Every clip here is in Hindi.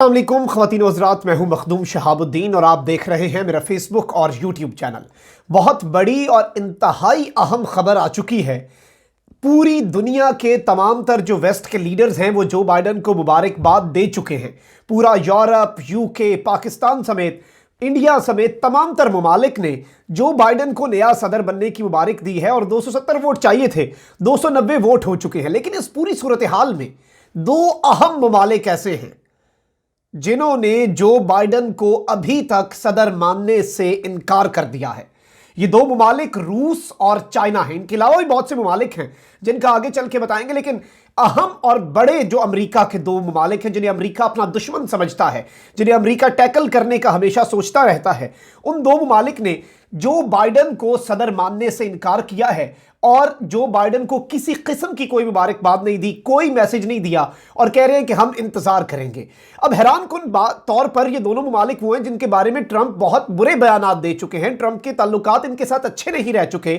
अस्सलामुअलैकुम ख़वातीन व हज़रात, मैं हूं मखदूम शहाबुद्दीन और आप देख रहे हैं मेरा फेसबुक और यूट्यूब चैनल। बहुत बड़ी और इंतहाई अहम खबर आ चुकी है। पूरी दुनिया के तमाम तर जो वेस्ट के लीडर्स हैं वो जो बाइडन को मुबारकबाद दे चुके हैं। पूरा यूरोप, यूके, पाकिस्तान समेत, इंडिया समेत तमाम तर ममालिक ने जो बाइडन को नया सदर बनने की मुबारक दी है और 270 वोट चाहिए थे, 290 वोट हो चुके हैं। लेकिन इस पूरी सूरत हाल में दो अहम ममालिक ऐसे हैं जिन्होंने जो बाइडन को अभी तक सदर मानने से इनकार कर दिया है। ये दो ममालिक रूस और चाइना हैं। इनके अलावा भी बहुत से ममालिक हैं जिनका आगे चल के बताएंगे, लेकिन अहम और बड़े जो अमेरिका के दो ममालिक हैं जिन्हें अमेरिका अपना दुश्मन समझता है, जिन्हें अमेरिका टैकल करने का हमेशा सोचता रहता है, उन दो ममालिक ने जो बाइडन को सदर मानने से इनकार किया है और जो बाइडन को किसी किस्म की कोई मुबारकबाद नहीं दी, कोई मैसेज नहीं दिया और कह रहे हैं कि हम इंतजार करेंगे। अब हैरानकुन तौर पर ये दोनों ममालिक वो हैं जिनके बारे में ट्रंप बहुत बुरे बयानात दे चुके हैं। ट्रंप के ताल्लुकात इनके साथ अच्छे नहीं रह चुके,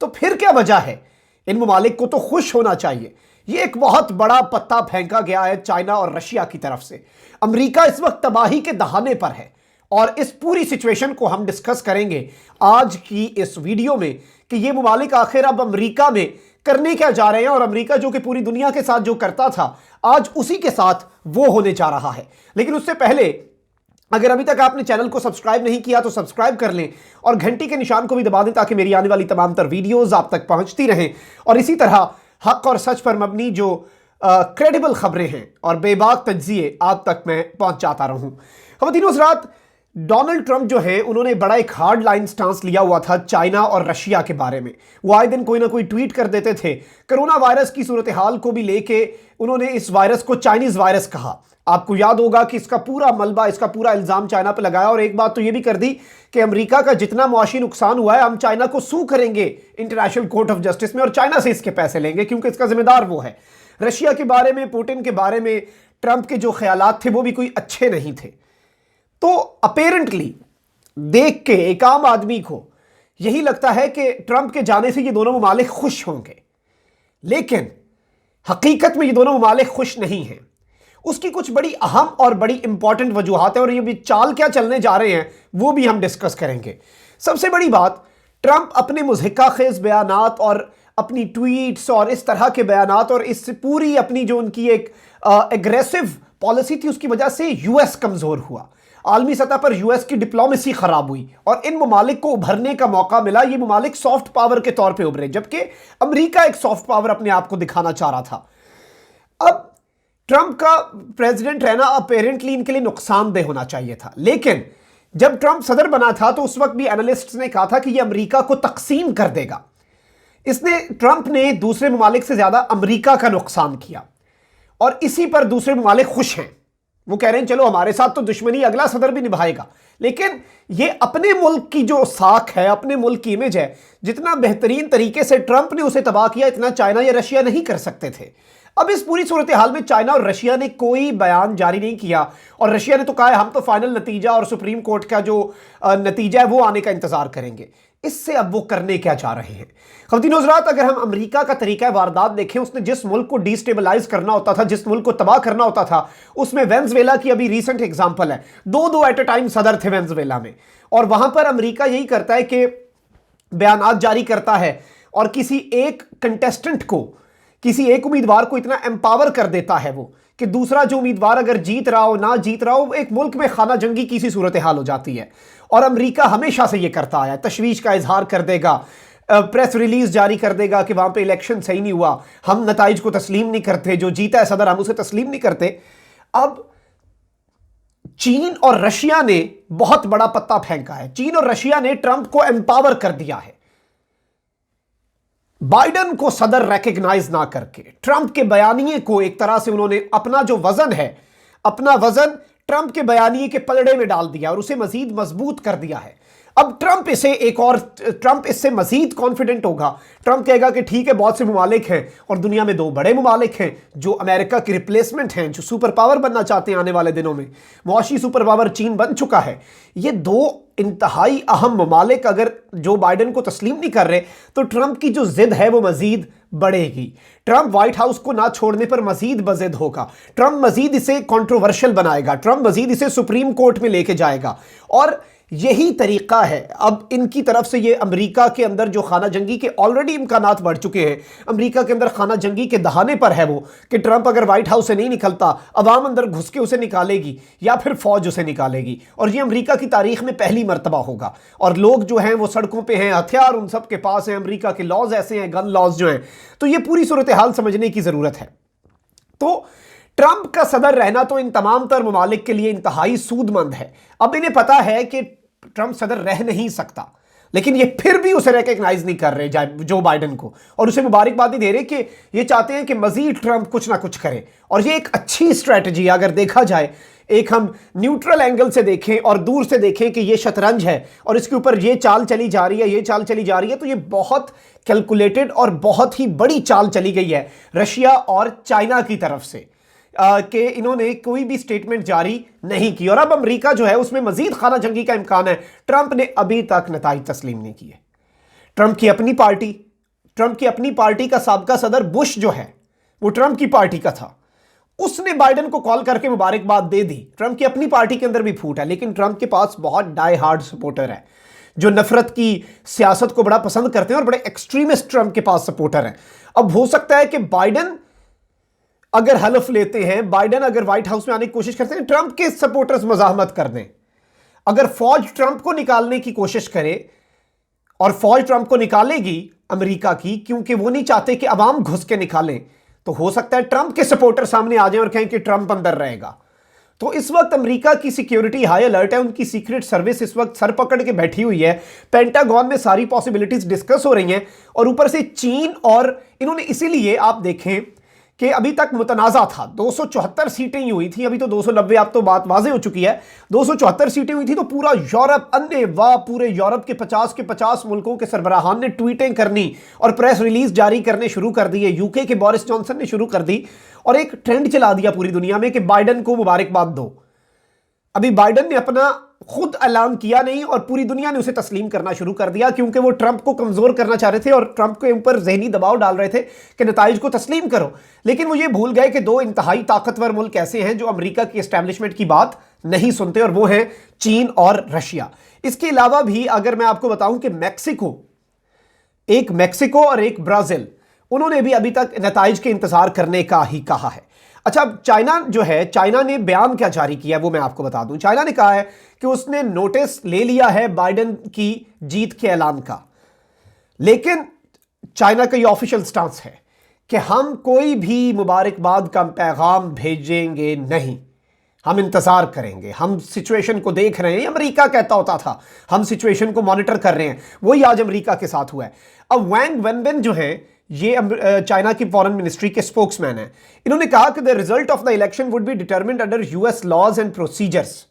तो फिर क्या वजह है? इन ममालिक को तो खुश होना चाहिए। ये एक बहुत बड़ा पत्ता फेंका गया है चाइना और रशिया की तरफ से। अमेरिका इस वक्त तबाही के दहाने पर है और इस पूरी सिचुएशन को हम डिस्कस करेंगे आज की इस वीडियो में कि ये ममालिक आखिर अब अमेरिका में करने क्या जा रहे हैं और अमेरिका जो कि पूरी दुनिया के साथ जो करता था आज उसी के साथ वो होने जा रहा है। लेकिन उससे पहले अगर अभी तक आपने चैनल को सब्सक्राइब नहीं किया तो सब्सक्राइब कर लें और घंटी के निशान को भी दबा दें ताकि मेरी आने वाली तमाम तर वीडियोस आप तक पहुंचती रहें और इसी तरह हक और सच पर मबनी जो क्रेडिबल खबरें हैं और बेबाक तज्जिए आप तक मैं पहुंचाता रहूं। ख़वातीन हज़रात, डोनाल्ड ट्रंप जो है उन्होंने बड़ा एक हार्ड लाइन स्टांस लिया हुआ था चाइना और रशिया के बारे में। वो आए दिन कोई ना कोई ट्वीट कर देते थे। कोरोना वायरस की सूरत हाल को भी लेके उन्होंने इस वायरस को चाइनीज वायरस कहा। आपको याद होगा कि इसका पूरा मलबा, इसका पूरा इल्जाम चाइना पर लगाया और एक बात तो ये भी कर दी कि अमेरिका का जितना मुआशी नुकसान हुआ है हम चाइना को सू करेंगे इंटरनेशनल कोर्ट ऑफ जस्टिस में और चाइना से इसके पैसे लेंगे क्योंकि इसका जिम्मेदार वो है। रशिया के बारे में, पुतिन के बारे में ट्रंप के जो ख्यालात थे वो भी कोई अच्छे नहीं थे। तो अपेरेंटली देख के एक आम आदमी को यही लगता है कि ट्रंप के जाने से ये दोनों ममालिक खुश होंगे, लेकिन हकीकत में ये दोनों ममालिक खुश नहीं हैं। उसकी कुछ बड़ी अहम और बड़ी इंपॉर्टेंट वजूहात हैं और ये भी चाल क्या चलने जा रहे हैं वो भी हम डिस्कस करेंगे। सबसे बड़ी बात, ट्रंप अपने मुज़हिका खेज बयानात और अपनी ट्वीट्स और इस तरह के बयानात और इस पूरी अपनी जो उनकी एक एग्रेसिव पॉलिसी थी उसकी वजह से यूएस कमज़ोर हुआ। आलमी सतह पर यूएस की डिप्लोमेसी खराब हुई और इन ममालिक को उभरने का मौका मिला। ये ममालिक सॉफ्ट पावर के तौर पे उभरे, जबकि अमेरिका एक सॉफ्ट पावर अपने आप को दिखाना चाह रहा था। अब ट्रंप का प्रेसिडेंट रहना अपेरेंटली इनके लिए नुकसानदेह होना चाहिए था, लेकिन जब ट्रंप सदर बना था तो उस वक्त भी एनालिस्ट्स ने कहा था कि यह अमेरिका को तकसीम कर देगा। ट्रंप ने दूसरे ममालिक से ज्यादा अमेरिका का नुकसान किया और इसी पर दूसरे ममालिक खुश हैं। वो कह रहे हैं चलो हमारे साथ तो दुश्मनी अगला सदर भी निभाएगा, लेकिन ये अपने मुल्क की जो साख है, अपने मुल्क की इमेज है, जितना बेहतरीन तरीके से ट्रंप ने उसे तबाह किया इतना चाइना या रशिया नहीं कर सकते थे। अब इस पूरी सूरत हाल में चाइना और रशिया ने कोई बयान जारी नहीं किया और रशिया ने तो कहा है हम तो फाइनल नतीजा और सुप्रीम कोर्ट का जो नतीजा है वो आने का इंतजार करेंगे। इससे अब वो करने क्या जा रहे हैं? ख़वातीन हज़रात, अगर हम अमेरिका का तरीका वारदात देखें, उसने जिस मुल्क को डिस्टेबलाइज करना होता था, जिस मुल्क को तबाह करना होता था, उसमें वेनेजुएला की अभी रीसेंट एग्जांपल है। दो एट अ टाइम सदर थे वेनेजुएला में और वहां पर अमेरिका यही करता है कि बयानात जारी करता है और किसी एक कंटेस्टेंट को, किसी एक उम्मीदवार को इतना एम्पावर कर देता है वो कि दूसरा जो उम्मीदवार अगर जीत रहा हो ना जीत रहा हो, एक मुल्क में खाना जंगी की सी सूरत हाल हो जाती है। और अमेरिका हमेशा से ये करता आया, तशवीश का इजहार कर देगा, प्रेस रिलीज जारी कर देगा कि वहां पे इलेक्शन सही नहीं हुआ, हम नताइज को तस्लीम नहीं करते, जो जीता है सदर हम उसे तस्लीम नहीं करते। अब चीन और रशिया ने बहुत बड़ा पत्ता फेंका है। चीन और रशिया ने ट्रंप को एम्पावर कर दिया है बाइडन को सदर रेकग्नाइज ना करके। ट्रंप के बयानिए को एक तरह से उन्होंने अपना जो वजन है, अपना वजन ट्रंप के बयानिए के पलड़े में डाल दिया और उसे मजीद मजबूत कर दिया है। अब ट्रंप इससे मजीद कॉन्फिडेंट होगा। ट्रंप कहेगा कि ठीक है, बहुत से ममालिक हैं और दुनिया में दो बड़े ममालिक हैं जो अमेरिका की रिप्लेसमेंट हैं, जो सुपर पावर बनना चाहते हैं आने वाले दिनों में। मुआशी सुपर पावर चीन बन चुका है। ये दो इंतहाई अहम ममालिक अगर जो बाइडन को तस्लीम नहीं कर रहे तो ट्रंप की जो जिद है वो मजीद बढ़ेगी। ट्रंप व्हाइट हाउस को ना छोड़ने पर मजीद बज़िद होगा। ट्रंप मजीद इसे कंट्रोवर्शियल बनाएगा। ट्रंप मजीद इसे सुप्रीम कोर्ट में लेके जाएगा। और यही तरीका है अब इनकी तरफ से। ये अमेरिका के अंदर जो खाना जंगी के ऑलरेडी इम्कानात बढ़ चुके हैं, अमेरिका के अंदर खाना जंगी के दहाने पर है वो कि ट्रंप अगर व्हाइट हाउस से नहीं निकलता, अवाम अंदर घुस के उसे निकालेगी या फिर फौज उसे निकालेगी। और ये अमेरिका की तारीख में पहली मर्तबा होगा। और लोग जो हैं वो सड़कों पर हैं, हथियार उन सब के पास हैं, अमेरिका के लॉज ऐसे हैं, गन लॉज जो हैं। तो ये पूरी सूरत हाल समझने की जरूरत है। तो ट्रंप का सदर रहना तो इन तमाम तर ममालिक के लिए इंतहाई सूदमंद है। अब इन्हें पता है कि ट्रंप सदर रह नहीं सकता, लेकिन ये फिर भी उसे रिकॉग्नाइज नहीं कर रहे जो बाइडेन को, और उसे मुबारकबाद दे रहे कि ये चाहते हैं कि मजीद ट्रंप कुछ ना कुछ करे। और ये एक अच्छी स्ट्रैटेजी है अगर देखा जाए। एक हम न्यूट्रल एंगल से देखें और दूर से देखें कि ये शतरंज है और इसके ऊपर ये चाल चली जा रही है, ये चाल चली जा रही है, तो ये बहुत कैलकुलेटेड और बहुत ही बड़ी चाल चली गई है रशिया और चाइना की तरफ से कि इन्होंने कोई भी स्टेटमेंट जारी नहीं की। और अब अमेरिका जो है उसमें मजीद खाना जंगी का इम्कान है। ट्रंप ने अभी तक नताइज तस्लीम नहीं किए। ट्रंप की अपनी पार्टी का साबका सदर बुश जो है वो ट्रंप की पार्टी का था, उसने बाइडेन को कॉल करके मुबारकबाद दे दी। ट्रंप की अपनी पार्टी के अंदर भी फूट है, लेकिन ट्रंप के पास बहुत डाई हार्ड सपोर्टर है जो नफरत की सियासत को बड़ा पसंद करते हैं और बड़े एक्सट्रीमिस्ट ट्रंप के पास सपोर्टर हैं। अब हो सकता है कि बाइडेन अगर हलफ लेते हैं, बाइडेन अगर व्हाइट हाउस में आने की कोशिश करते हैं, ट्रंप के सपोर्टर्स मजाहमत कर दें। अगर फौज ट्रंप को निकालने की कोशिश करे और फौज ट्रंप को निकालेगी अमेरिका की, क्योंकि वो नहीं चाहते कि अवाम घुस के निकालें, तो हो सकता है ट्रंप के सपोर्टर सामने आ जाएं और कहें कि ट्रंप अंदर रहेगा। तो इस वक्त अमेरिका की सिक्योरिटी हाई अलर्ट है। उनकी सीक्रेट सर्विस इस वक्त सर पकड़ के बैठी हुई है। पेंटागन में सारी पॉसिबिलिटीज डिस्कस हो रही हैं। और ऊपर से चीन, और इन्होंने इसीलिए आप देखें कि अभी तक मुतनाज़ा था, 274 सीटें ही हुई थी, अभी तो 290, अब तो बात वाज़े हो चुकी है। 274 सीटें हुई थी तो पूरा यूरोप अन्य वाह, पूरे यूरोप के 50 मुल्कों के सरबराहान ने ट्वीटें करनी और प्रेस रिलीज जारी करने शुरू कर दिए। यूके के बोरिस जॉनसन ने शुरू कर दी और एक ट्रेंड चला दिया पूरी दुनिया में कि बाइडेन को मुबारकबाद दो। अभी बाइडेन ने अपना खुद ऐलान किया नहीं और पूरी दुनिया ने उसे तस्लीम करना शुरू कर दिया, क्योंकि वो ट्रंप को कमजोर करना चाह रहे थे और ट्रंप के ऊपर जहनी दबाव डाल रहे थे कि नताइज को तस्लीम करो। लेकिन वो ये भूल गए कि दो इंतहाई ताकतवर मुल्क ऐसे हैं जो अमेरिका की एस्टैब्लिशमेंट की बात नहीं सुनते, और वो हैं चीन और रशिया। इसके अलावा भी अगर मैं आपको बताऊं कि मैक्सिको और एक ब्राजील, उन्होंने भी अभी तक नताइज के इंतजार करने का ही कहा है। अच्छा, चाइना जो है, चाइना ने बयान क्या जारी किया वो मैं आपको बता दूं। चाइना ने कहा है कि उसने नोटिस ले लिया है बाइडेन की जीत के ऐलान का, लेकिन चाइना का ये ऑफिशियल स्टांस है कि हम कोई भी मुबारकबाद का पैगाम भेजेंगे नहीं, हम इंतजार करेंगे, हम सिचुएशन को देख रहे हैं। अमेरिका कहता होता था हम सिचुएशन को मॉनिटर कर रहे हैं, वही आज अमेरिका के साथ हुआ है। अब वैंग वेनबिन जो है, ये चाइना की फॉरेन मिनिस्ट्री के स्पोक्समैन हैं, इन्होंने कहा कि the result of the election would be determined under US laws and procedures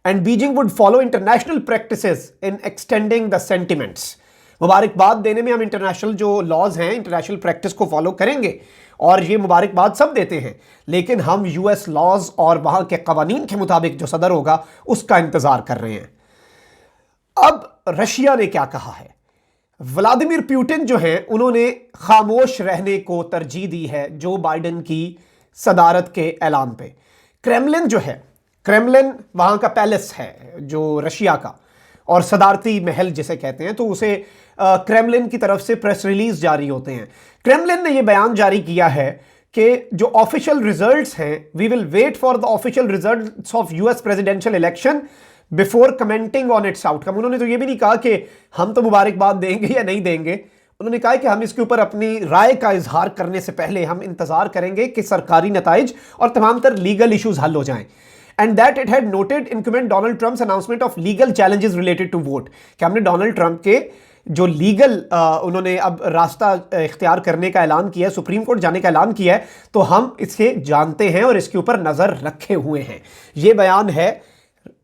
and Beijing would follow international practices in extending the sentiments. मुबारकबाद देने में हम इंटरनेशनल जो लॉज हैं, इंटरनेशनल प्रैक्टिस को फॉलो करेंगे और ये मुबारकबाद सब देते हैं, लेकिन हम यूएस लॉज और वहां के कवानीन के मुताबिक जो सदर होगा उसका इंतजार कर रहे हैं। अब रशिया ने क्या कहा है? व्लादिमीर पुतिन जो हैं, उन्होंने खामोश रहने को तरजीह दी है जो बाइडेन की सदारत के ऐलान पे। क्रेमलिन जो है, क्रेमलिन वहाँ का पैलेस है जो रशिया का, और सदारती महल जिसे कहते हैं, तो उसे क्रेमलिन की तरफ से प्रेस रिलीज जारी होते हैं। क्रेमलिन ने यह बयान जारी किया है कि जो ऑफिशियल रिजल्ट्स हैं, we will wait for the official results of US presidential election before commenting on its outcome. उन्होंने तो ये भी नहीं कहा कि हम तो मुबारकबाद देंगे या नहीं देंगे, उन्होंने कहा कि हम इसके ऊपर अपनी राय का इजहार करने से पहले हम इंतजार करेंगे कि सरकारी नताइज और तमाम तर लीगल इशूज हल हो जाएं। And that it had noted increment Donald Trump's announcement of legal challenges related to vote, कि हमने डोनाल्ड ट्रंप के जो लीगल उन्होंने अब रास्ता इख्तियार करने का ऐलान किया है, सुप्रीम कोर्ट जाने का ऐलान किया है, तो हम इसे जानते हैं और इसके ऊपर नजर रखे हुए हैं। ये बयान है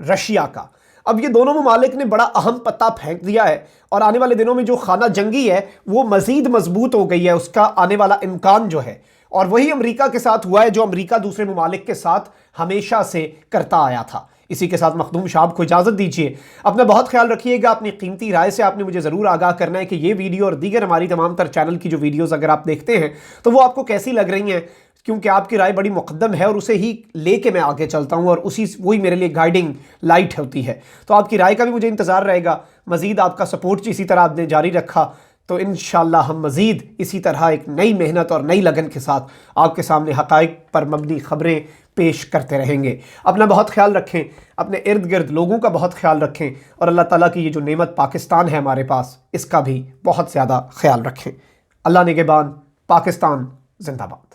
रशिया का। अब ये दोनों ममालिक ने बड़ा अहम पत्ता फेंक दिया है और आने वाले दिनों में जो खाना जंगी है वो मजीद मजबूत हो गई है, उसका आने वाला इम्कान जो है, और वही अमेरिका के साथ हुआ है जो अमेरिका दूसरे ममालिक के साथ हमेशा से करता आया था। इसी के साथ मखदूम साहब को इजाज़त दीजिए। अपना बहुत ख्याल रखिएगा। अपनी कीमती राय से आपने मुझे ज़रूर आगाह करना है कि ये वीडियो और दीगर हमारी तमाम तर चैनल की जो वीडियोज़ अगर आप देखते हैं तो वो आपको कैसी लग रही हैं, क्योंकि आपकी राय बड़ी मुकद्दम है और उसे ही लेके मैं आगे चलता हूँ और वही मेरे लिए गाइडिंग लाइट होती है। तो आपकी राय का भी मुझे इंतज़ार रहेगा। मज़ीद आपका सपोर्ट इसी तरह आपने जारी रखा तो इंशाअल्लाह हम मज़ीद इसी तरह एक नई मेहनत और नई लगन के साथ आपके सामने हक़ाइक़ पर मबनी ख़बरें पेश करते रहेंगे। अपना बहुत ख्याल रखें, अपने इर्द गिर्द लोगों का बहुत ख्याल रखें और अल्लाह ताला की ये जो नेमत पाकिस्तान है हमारे पास, इसका भी बहुत ज़्यादा ख्याल रखें। अल्लाह निगहबान। पाकिस्तान जिंदाबाद।